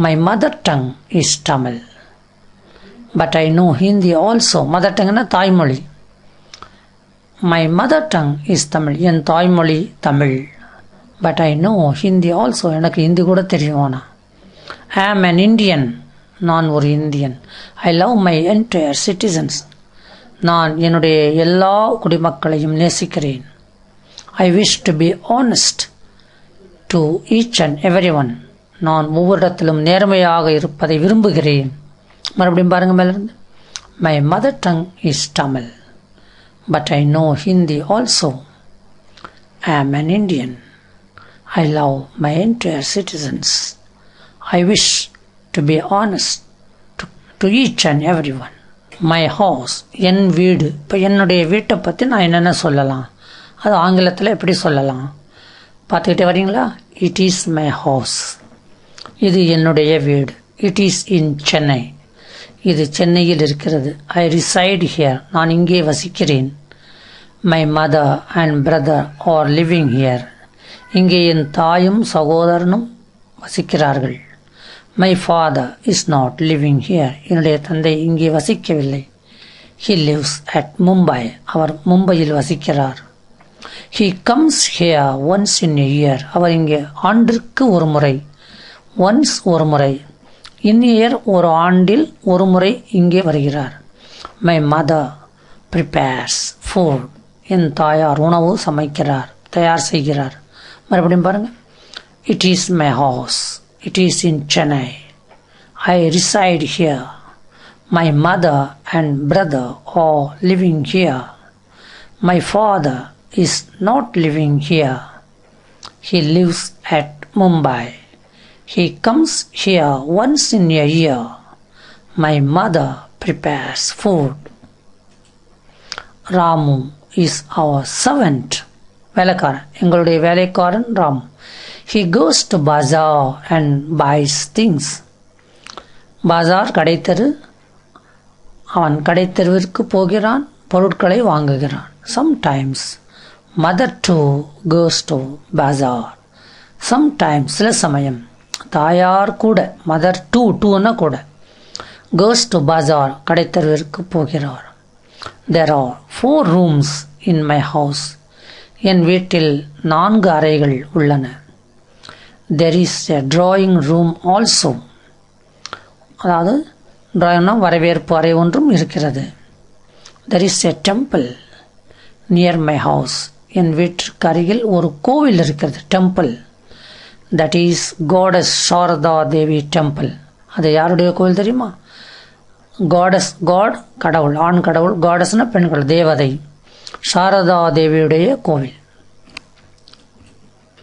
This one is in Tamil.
My mother tongue is Tamil. But I know Hindi also. Mother tongue na தாய்மொழி. My mother tongue is Tamil. என் தாய்மொழி Tamil. But I know Hindi also. எனக்கு ஹிந்தி கூட தெரியும். I am an Indian. நான் ஒரு Indian. I love my entire citizens. நான் என்னுடைய எல்லா குடிமக்களையும் நேசிக்கிறேன். I wish to be honest to each and everyone. நான் ஒவ்வொருடத்திலும் நேர்மையாக இருப்பதை விரும்புகிறேன். மறுபடியும் பாருங்க மேலிருந்து. My mother tongue is Tamil. But I know Hindi also. I am an Indian. I love my entire citizens. I wish to be honest to each and everyone. My house, என் வீடு. இப்போ என்னுடைய வீட்டை பற்றி நான் என்னென்ன சொல்லலாம், அது ஆங்கிலத்தில் எப்படி சொல்லலாம் பார்த்துக்கிட்டே வரீங்களா? It is my house. இது என்னுடைய வீடு. It is in Chennai. இது சென்னையில் இருக்கிறது. I reside here. நான் இங்கே வசிக்கிறேன். My mother and brother are living here. இங்கே என் தாயும் சகோதரனும் வசிக்கிறார்கள். My father is not living here. என்னுடைய தந்தை இங்கே வசிக்கவில்லை. He lives at Mumbai. அவர் மும்பையில் வசிக்கிறார். He comes here once in a year. அவர் இங்கே ஆண்டிற்கு ஒரு முறை. Once ஒரு முறை. In a year ஒரு ஆண்டில் ஒரு முறை இங்கே வருகிறார். My mother prepares food. என் தாயார் உணவு சமைக்கிறார், தயார் செய்கிறார். மறுபடியும் பாருங்க. It is my house. It is in Chennai. I reside here. My mother and brother are living here. My father is not living here. He lives at Mumbai. He comes here once in a year. My mother prepares food. Ramu is our servant. வேலைக்காரன், எங்களுடைய வேலைக்காரன் Ram. He goes to bazaar and buys things. Pasar கடைத்தெரு. அவன் கடைத்தெருவிற்கு போகிறான், பொருட்களை வாங்குகிறான். Sometimes mother too goes to bazaar. Sometimes சில சமயம் தாயார் கூட, மதர் டூன்னா கூட, goes to bazaar கடைத்தெருவிற்கு போகிறார். There are 4 rooms in my house. என் வீட்டில் 4 அறைகள் உள்ளன. There is a drawing room also. அதாவது டிராயிங்னா வரவேற்பு அறை ஒன்றும் இருக்கிறது. There is a temple near my house. என் வீட்டிற்கு அருகில் ஒரு கோவில் இருக்கிறது, temple. That is Goddess Sharada Devi temple. அது யாருடைய கோவில் தெரியுமா? Goddess, God கடவுள், ஆண் கடவுள், Goddessனா பெண்கள், தேவதை. சாரதா தேவியுடைய கோவில்.